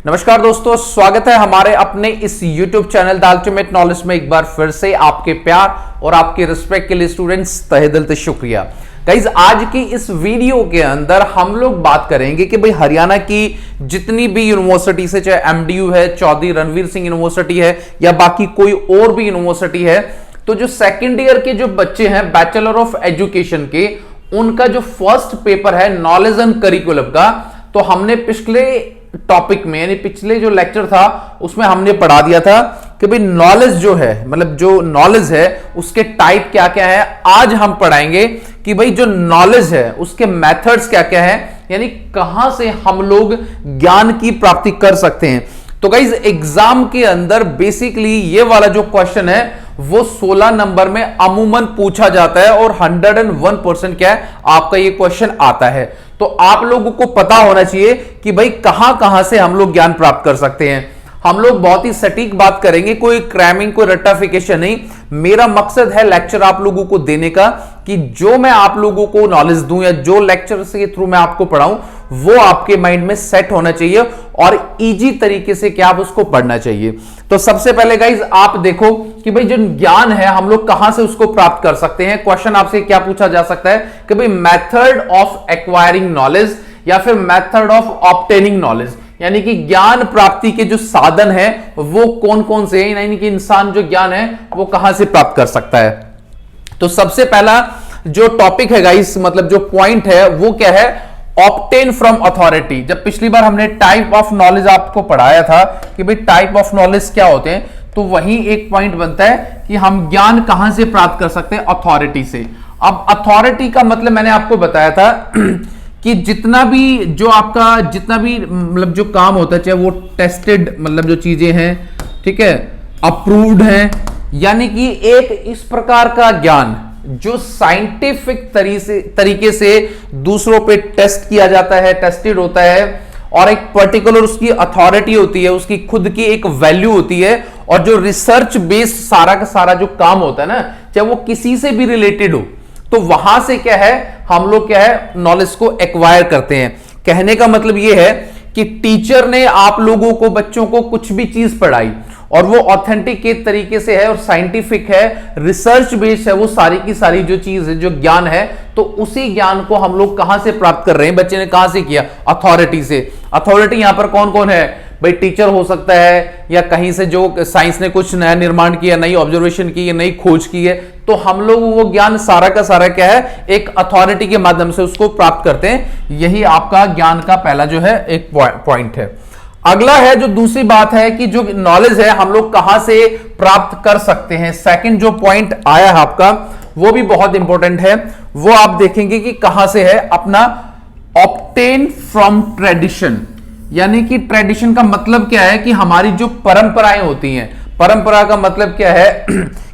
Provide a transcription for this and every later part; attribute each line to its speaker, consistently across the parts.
Speaker 1: नमस्कार दोस्तों, स्वागत है हमारे अपने इस YouTube channel the ultimate knowledge में। एक बार फिर से आपके प्यार और आपके रिस्पेक्ट के लिए स्टूडेंट्स तहे दिल से शुक्रिया। गाइज, आज की इस वीडियो के अंदर हम लोग बात करेंगे कि भाई हरियाणा की जितनी भी यूनिवर्सिटी से, चाहे MDU है, चौधरी रणवीर सिंह यूनिवर्सिटी है या बाकी कोई और भी यूनिवर्सिटी है, तो जो सेकेंड ईयर के जो बच्चे हैं बैचलर ऑफ एजुकेशन के, उनका जो फर्स्ट पेपर है नॉलेज एंड करिकुलम का, तो हमने पिछले टॉपिक में यानी पिछले जो लेक्चर था उसमें हमने पढ़ा दिया था कि भाई नॉलेज जो है, मतलब जो नॉलेज है उसके टाइप क्या क्या है। आज हम पढ़ाएंगे कि भाई जो नॉलेज है उसके मेथड्स क्या क्या है, यानी कहां से हम लोग ज्ञान की प्राप्ति कर सकते हैं। तो गाइज, एग्जाम के अंदर बेसिकली ये वाला जो क्वेश्चन है वो 16 नंबर में अमूमन पूछा जाता है और 101% क्या है आपका ये क्वेश्चन आता है। तो आप लोगों को पता होना चाहिए कि भाई कहां कहां से हम लोग ज्ञान प्राप्त कर सकते हैं। हम लोग बहुत ही सटीक बात करेंगे, कोई क्रैमिंग, कोई रट्टाफिकेशन नहीं। मेरा मकसद है लेक्चर आप लोगों को देने का कि जो मैं आप लोगों को नॉलेज दूं या जो लेक्चर के थ्रू मैं आपको पढ़ाऊं वो आपके माइंड में सेट होना चाहिए और इजी तरीके से क्या आप उसको पढ़ना चाहिए। तो सबसे पहले गाइज आप देखो कि भाई जो ज्ञान है हम लोग कहां से उसको प्राप्त कर सकते हैं। क्वेश्चन आपसे क्या पूछा जा सकता है कि भाई मेथड ऑफ एक्वायरिंग नॉलेज या फिर मेथड ऑफ ऑब्टेनिंग नॉलेज, यानी कि ज्ञान प्राप्ति के जो साधन है वो कौन कौन से हैं, यानी कि इंसान जो ज्ञान है वो कहां से प्राप्त कर सकता है। तो सबसे पहला जो टॉपिक है गाइस, मतलब जो पॉइंट है वो क्या है, ऑब्टेन फ्रॉम अथॉरिटी। जब पिछली बार हमने टाइप ऑफ नॉलेज आपको पढ़ाया था कि भाई टाइप ऑफ नॉलेज क्या होते हैं, तो वही एक पॉइंट बनता है कि हम ज्ञान कहां से प्राप्त कर सकते हैं, अथॉरिटी से। अब अथॉरिटी का मतलब मैंने आपको बताया था कि जितना भी जो आपका जितना भी मतलब जो काम होता है, चाहे वो टेस्टेड मतलब जो चीजें हैं, ठीक है, अप्रूव्ड हैं, यानी कि एक इस प्रकार का ज्ञान जो साइंटिफिक तरीके से दूसरों पे टेस्ट किया जाता है, टेस्टेड होता है और एक पर्टिकुलर उसकी अथॉरिटी होती है, उसकी खुद की एक वैल्यू होती है और जो रिसर्च बेस्ड सारा का सारा जो काम होता है ना, चाहे वो किसी से भी रिलेटेड हो, तो वहां से क्या है हम लोग क्या है नॉलेज को एक्वायर करते हैं। कहने का मतलब यह है कि टीचर ने आप लोगों को, बच्चों को कुछ भी चीज पढ़ाई और वो ऑथेंटिक के तरीके से है और साइंटिफिक है, रिसर्च बेस्ड है, वो सारी की सारी जो चीज है, जो ज्ञान है, तो उसी ज्ञान को हम लोग कहां से प्राप्त कर रहे हैं, बच्चे ने कहां से किया, अथॉरिटी से। अथॉरिटी यहां पर कौन कौन है भाई, टीचर हो सकता है या कहीं से जो साइंस ने कुछ नया निर्माण किया, नई ऑब्जर्वेशन की है, नई खोज की है, तो हम लोग वो ज्ञान सारा का सारा क्या है एक अथॉरिटी के माध्यम से उसको प्राप्त करते हैं। यही आपका ज्ञान का पहला जो है एक पॉइंट है। अगला है जो दूसरी बात है कि जो नॉलेज है हम लोग कहां से प्राप्त कर सकते हैं। सेकंड जो पॉइंट आया है आपका वो भी बहुत इंपॉर्टेंट है, वो आप देखेंगे कि कहां से है अपना ऑब्टेन फ्रॉम ट्रेडिशन। यानी कि ट्रेडिशन का मतलब क्या है कि हमारी जो परंपराएं होती हैं, परंपरा का मतलब क्या है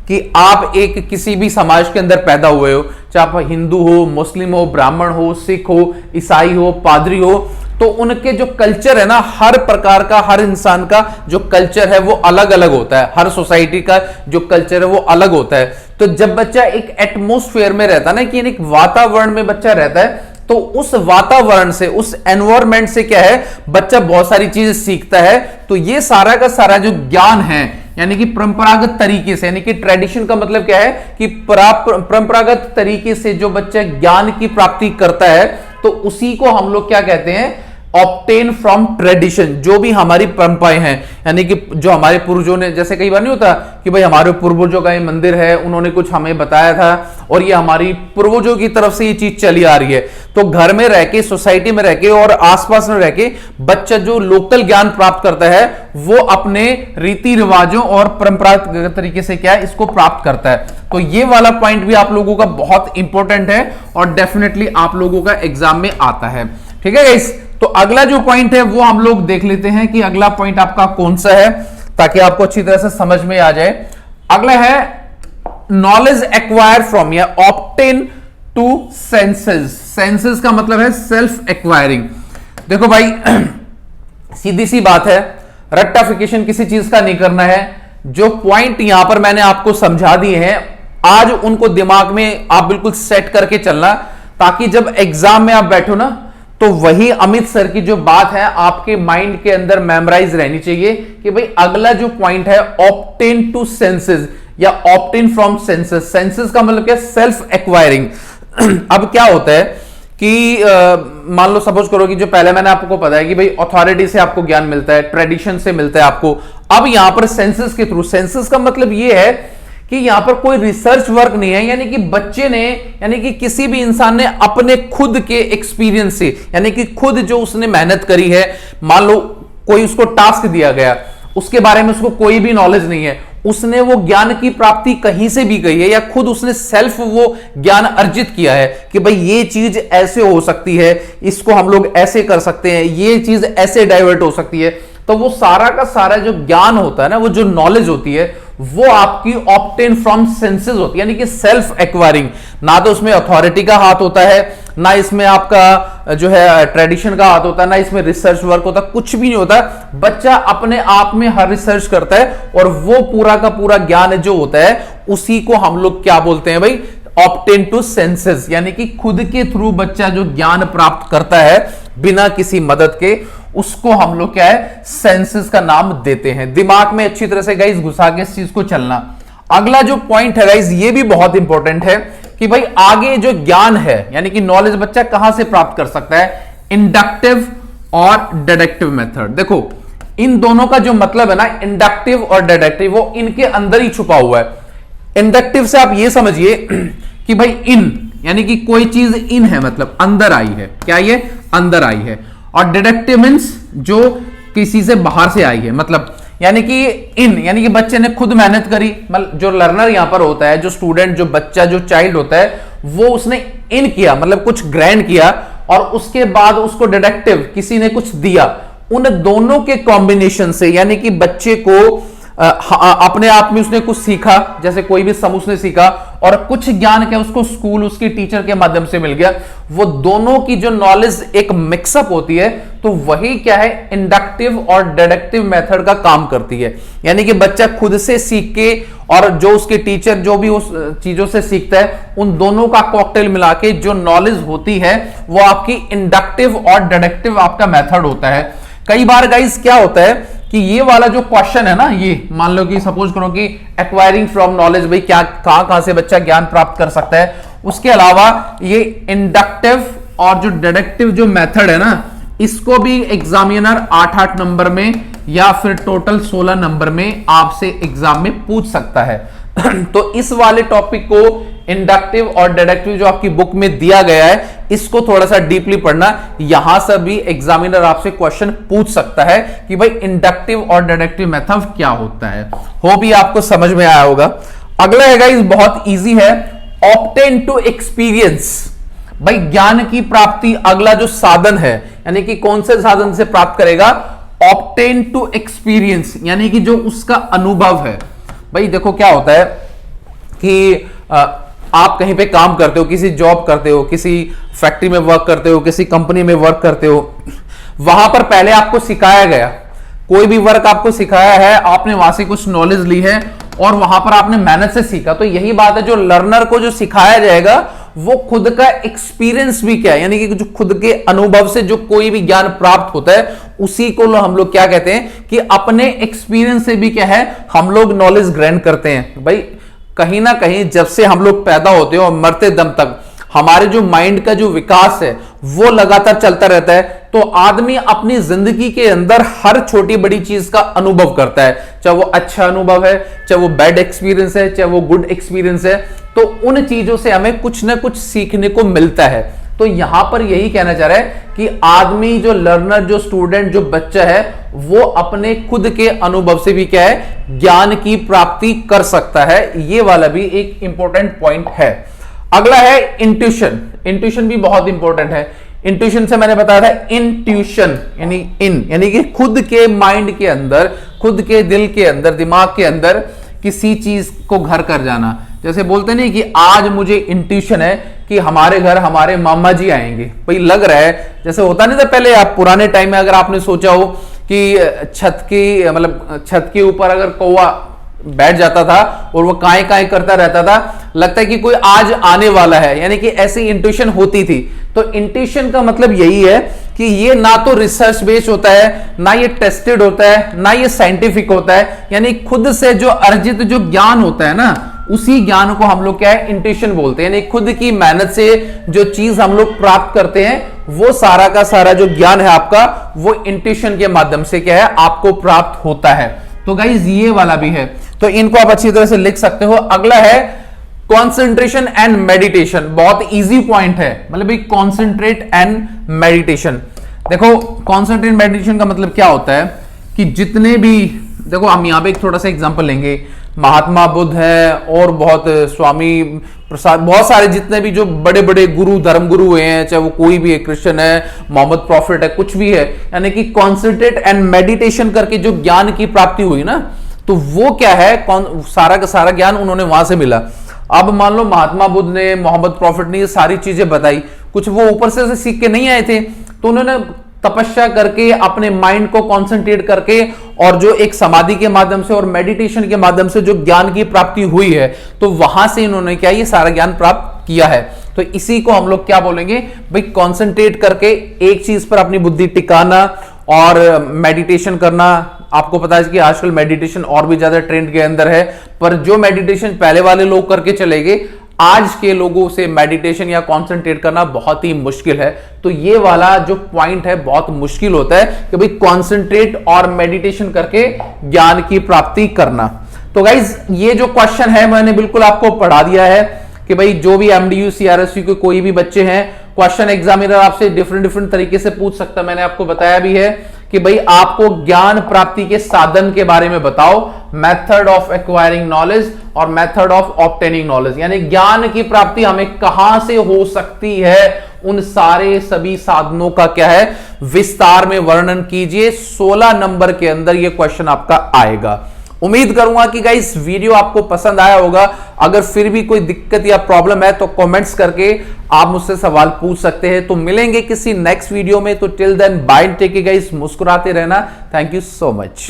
Speaker 1: कि आप एक किसी भी समाज के अंदर पैदा हुए हो, चाहे आप हिंदू हो, मुस्लिम हो, ब्राह्मण हो, सिख हो, ईसाई हो, पादरी हो, तो उनके जो कल्चर है ना, हर प्रकार का, हर इंसान का जो कल्चर है वो अलग अलग होता है, हर सोसाइटी का जो कल्चर है वो अलग होता है। तो जब बच्चा एक एटमोस्फेयर में रहता है ना, कि एक वातावरण में बच्चा रहता है, तो उस वातावरण से, उस एनवायरमेंट से क्या है बच्चा बहुत सारी चीजें सीखता है। तो ये सारा का सारा जो ज्ञान है, यानी कि परंपरागत तरीके से, यानी कि ट्रेडिशन का मतलब क्या है कि परंपरागत तरीके से जो बच्चा ज्ञान की प्राप्ति करता है, तो उसी को हम लोग क्या कहते हैं, ऑब्टेन फ्रॉम ट्रेडिशन। जो भी हमारी परंपराएं हैं, यानी कि जो हमारे पूर्वजों ने, जैसे कई बार नहीं होता कि भाई हमारे पूर्वजों का ये मंदिर है, उन्होंने कुछ हमें बताया था और ये हमारी पूर्वजों की तरफ से ये चीज चली आ रही है। तो घर में रह के, सोसाइटी में रह के और आसपास में रह के बच्चा जो लोकल ज्ञान प्राप्त करता है वो अपने रीति रिवाजों और परंपरागत तरीके से क्या है इसको प्राप्त करता है। तो ये वाला पॉइंट भी आप लोगों का बहुत इंपॉर्टेंट है और डेफिनेटली आप लोगों का एग्जाम में आता है। ठीक है गाइस, तो अगला जो पॉइंट है वो हम लोग देख लेते हैं कि अगला पॉइंट आपका कौन सा है, ताकि आपको अच्छी तरह से समझ में आ जाए। अगला है नॉलेज एक्वायर फ्रॉम या ऑब्टेन टू सेंसेस। सेंसेस का मतलब है सेल्फ एक्वायरिंग। देखो भाई सीधी सी बात है, रट्टाफिकेशन किसी चीज का नहीं करना है। जो पॉइंट यहां पर मैंने आपको समझा दिए हैं, आज उनको दिमाग में आप बिल्कुल सेट करके चलना, ताकि जब एग्जाम में आप बैठो ना, तो वही अमित सर की जो बात है आपके माइंड के अंदर मेमोराइज रहनी चाहिए कि भाई अगला जो पॉइंट है ऑप्टेन टू सेंसेस या ऑप्टेन फ्रॉम सेंसेस। सेंसेस का मतलब क्या, सेल्फ एक्वायरिंग। अब क्या होता है कि मान लो सपोज करो कि जो पहले मैंने आपको पता है कि भाई अथॉरिटी से आपको ज्ञान मिलता है, ट्रेडिशन से मिलता है आपको। अब यहां पर सेंसेस के थ्रू, सेंसेस का मतलब यह है कि यहां पर कोई रिसर्च वर्क नहीं है, यानी कि बच्चे ने, यानी कि किसी भी इंसान ने अपने खुद के एक्सपीरियंस से, यानी कि खुद जो उसने मेहनत करी है, मान लो कोई उसको टास्क दिया गया, उसके बारे में उसको कोई भी नॉलेज नहीं है, उसने वो ज्ञान की प्राप्ति कहीं से भी की है या खुद उसने सेल्फ वो ज्ञान अर्जित किया है कि भाई ये चीज ऐसे हो सकती है, इसको हम लोग ऐसे कर सकते हैं, ये चीज ऐसे डाइवर्ट हो सकती है। तो वो सारा का सारा जो ज्ञान होता है ना, वो जो नॉलेज होती है, वो आपकी ऑप्टेन फ्रॉम सेंसेस होती है, यानी कि सेल्फ एक्वायरिंग। ना तो उसमें अथॉरिटी का हाथ होता है, ना इसमें आपका जो है ट्रेडिशन का हाथ होता है, ना इसमें रिसर्च वर्क होता, कुछ भी नहीं होता। बच्चा अपने आप में हर रिसर्च करता है और वो पूरा का पूरा ज्ञान जो होता है उसी को हम लोग क्या बोलते हैं भाई, ऑप्टेन टू सेंसेस, यानी कि खुद के थ्रू बच्चा जो ज्ञान प्राप्त करता है बिना किसी मदद के, उसको हम लोग क्या है, सेंसेस का नाम देते हैं। दिमाग में अच्छी तरह से गाइस घुसा के इस चीज को चलना। अगला जो पॉइंट है गाइस, ये भी बहुत इंपॉर्टेंट है कि भाई आगे जो ज्ञान है, यानी कि नॉलेज बच्चा कहां से प्राप्त कर सकता है, इंडक्टिव और डिडक्टिव मेथड। देखो इन दोनों का जो मतलब है ना, इंडक्टिव और डिडक्टिव, वो इनके अंदर ही छुपा हुआ है। इंडक्टिव से आप ये समझिए कि भाई इन, यानी कि कोई चीज इन है, मतलब अंदर आई है, क्या ये अंदर आई है। और डिडक्टिव मींस जो किसी से बाहर से आई है, मतलब यानी कि इन, यानी कि बच्चे ने खुद मेहनत करी, मतलब जो लर्नर यहां पर होता है, जो स्टूडेंट, जो बच्चा, जो चाइल्ड होता है, वो उसने इन किया, मतलब कुछ ग्रैंड किया, और उसके बाद उसको डिडक्टिव किसी ने कुछ दिया। उन दोनों के कॉम्बिनेशन से, यानी कि बच्चे को अपने आप में उसने कुछ सीखा, जैसे कोई भी सम उसने सीखा, और कुछ ज्ञान क्या उसको स्कूल, उसकी टीचर के माध्यम से मिल गया। वो दोनों की जो नॉलेज एक मिक्सअप होती है, तो वही क्या है, इंडक्टिव और डिडक्टिव मेथड का काम करती है। यानी कि बच्चा खुद से सीख के और जो उसके टीचर जो भी उस चीजों से सीखता है, उन दोनों का कॉकटेल मिला के जो नॉलेज होती है, वो आपकी इंडक्टिव और डिडक्टिव आपका मेथड होता है। कई बार गाइस क्या होता है कि ये वाला जो क्वेश्चन है ना, ये मान लो कि सपोज करो कि एक्वायरिंग फ्रॉम नॉलेज, भाई क्या कहां से बच्चा ज्ञान प्राप्त कर सकता है। उसके अलावा ये इंडक्टिव और जो डिडक्टिव जो मेथड है ना, इसको भी एग्जामिनर 8-8 नंबर में या फिर टोटल 16 नंबर में आपसे एग्जाम में पूछ सकता है। तो इस वाले टॉपिक को, इंडक्टिव और डिडक्टिव जो आपकी बुक में दिया गया है, इसको थोड़ा सा डीपली पढ़ना। यहां से भी एग्जामिनर आपसे क्वेश्चन पूछ सकता है कि भाई इंडक्टिव और डिडक्टिव मेथड क्या होता है। होप ये आपको समझ में आया होगा। अगला है गाइस, बहुत इजी है, ऑप्टेन टू एक्सपीरियंस। भाई ज्ञान की प्राप्ति अगला जो साधन है, यानी कि कौन से साधन से प्राप्त करेगा, ऑप्टेन टू एक्सपीरियंस, यानी कि जो उसका अनुभव है। भाई देखो क्या होता है कि आप कहीं पे काम करते हो, किसी जॉब करते हो, किसी फैक्ट्री में वर्क करते हो, किसी कंपनी में वर्क करते हो, वहां पर पहले आपको सिखाया गया, कोई भी वर्क आपको सिखाया है, आपने वहां से कुछ नॉलेज ली है और वहां पर आपने मेहनत से सीखा। तो यही बात है, जो लर्नर को जो सिखाया जाएगा वो खुद का एक्सपीरियंस भी क्या है, यानी कि जो खुद के अनुभव से जो कोई भी ज्ञान प्राप्त होता है, उसी को हम लोग क्या कहते हैं कि अपने एक्सपीरियंस से भी क्या है, हम लोग नॉलेज ग्रहण करते हैं। भाई कहीं ना कहीं जब से हम लोग पैदा होते हैं और मरते दम तक हमारे जो माइंड का जो विकास है वो लगातार चलता रहता है। तो आदमी अपनी जिंदगी के अंदर हर छोटी बड़ी चीज का अनुभव करता है, चाहे वो अच्छा अनुभव है, चाहे वो बैड एक्सपीरियंस है, चाहे वो गुड एक्सपीरियंस है। तो उन चीजों से हमें कुछ ना कुछ सीखने को मिलता है। तो यहां पर यही कहना चाह रहा है कि आदमी, जो लर्नर, जो स्टूडेंट, जो बच्चा है, वो अपने खुद के अनुभव से भी क्या है, ज्ञान की प्राप्ति कर सकता है। ये वाला भी एक इंपॉर्टेंट पॉइंट है। अगला है इंट्यूशन। इंट्यूशन भी बहुत इंपॉर्टेंट है। इंट्यूशन से मैंने बताया था इंट्यूशन यानी कि खुद के माइंड के अंदर, खुद के दिल के अंदर, दिमाग के अंदर किसी चीज को घर कर जाना। जैसे बोलते नहीं कि आज मुझे इंट्यूशन है कि हमारे घर हमारे मामा जी आएंगे। भाई लग रहा है, जैसे होता नहीं था पहले, आप पुराने टाइम में अगर आपने सोचा हो कि छत के ऊपर अगर कौवा बैठ जाता था और वो काएं काएं करता रहता था, लगता है कि कोई आज आने वाला है, यानी कि ऐसी इंट्यूशन होती थी। तो इंट्यूशन का मतलब यही है कि ये ना तो रिसर्च बेस्ड होता है, ना ये टेस्टेड होता है, ना ये साइंटिफिक होता है, यानी खुद से जो अर्जित जो ज्ञान होता है ना, उसी ज्ञान को हम लोग क्या है, इंट्यूशन बोलते हैं। यानी खुद की मेहनत से जो चीज हम लोग प्राप्त करते हैं, वो सारा का सारा जो ज्ञान है आपका, वो इंट्यूशन के माध्यम से क्या है, आपको प्राप्त होता है। तो गाइज ये वाला भी है, तो इनको आप अच्छी तरह से लिख सकते हो। अगला है कॉन्सेंट्रेशन एंड मेडिटेशन। बहुत इजी पॉइंट है, मतलब भाई कॉन्सेंट्रेट एंड मेडिटेशन। देखो कॉन्सेंट्रेट मेडिटेशन का मतलब क्या होता है कि जितने भी, देखो हम यहां पे एक थोड़ा सा एग्जांपल लेंगे, महात्मा बुद्ध है और बहुत स्वामी प्रसाद, बहुत सारे जितने भी जो बड़े बड़े गुरु, धर्म गुरु हुए हैं, चाहे वो कोई भी है, क्रिश्चियन है, मोहम्मद प्रॉफिट है, कुछ भी है, यानी कि कॉन्सेंट्रेट एंड मेडिटेशन करके जो ज्ञान की प्राप्ति हुई ना, तो वो क्या है, सारा का सारा ज्ञान उन्होंने वहां से मिला। अब मान लो महात्मा बुद्ध ने, मोहम्मद प्रॉफिट ने ये सारी चीजें बताई, कुछ वो ऊपर से सीख के नहीं आए थे, तो उन्होंने तपस्या करके अपने माइंड को कंसंट्रेट करके और जो एक समाधि के माध्यम से और मेडिटेशन के माध्यम से जो ज्ञान की प्राप्ति हुई है, तो वहां से इन्होंने क्या ये सारा ज्ञान प्राप्त किया है। तो इसी को हम लोग क्या बोलेंगे भाई, कंसंट्रेट करके एक चीज पर अपनी बुद्धि टिकाना और मेडिटेशन करना। आपको पता है कि आजकल मेडिटेशन और भी ज्यादा ट्रेंड के अंदर है, पर जो मेडिटेशन पहले वाले लोग करके चले गए, आज के लोगों से मेडिटेशन या कंसंट्रेट करना बहुत ही मुश्किल है। तो ये वाला जो पॉइंट है बहुत मुश्किल होता है कि भाई कंसंट्रेट और मेडिटेशन करके ज्ञान की प्राप्ति करना। तो गाइज ये जो क्वेश्चन है मैंने बिल्कुल आपको पढ़ा दिया है कि भाई जो भी एमडीयू सीआरएसयू के कोई भी बच्चे हैं, क्वेश्चन एग्जामिनर आपसे डिफरेंट तरीके से पूछ सकता है। मैंने आपको बताया भी है कि भाई आपको ज्ञान प्राप्ति के साधन के बारे में बताओ, मेथड ऑफ एक्वायरिंग नॉलेज और मेथड ऑफ ऑब्टेनिंग नॉलेज, यानी ज्ञान की प्राप्ति हमें कहां से हो सकती है, उन सारे सभी साधनों का क्या है, विस्तार में वर्णन कीजिए। 16 नंबर के अंदर यह क्वेश्चन आपका आएगा। उम्मीद करूंगा कि गाइस वीडियो आपको पसंद आया होगा। अगर फिर भी कोई दिक्कत या प्रॉब्लम है तो कमेंट्स करके आप मुझसे सवाल पूछ सकते हैं। तो मिलेंगे किसी नेक्स्ट वीडियो में, तो till then bye, take care guys, मुस्कुराते रहना। Thank you so much.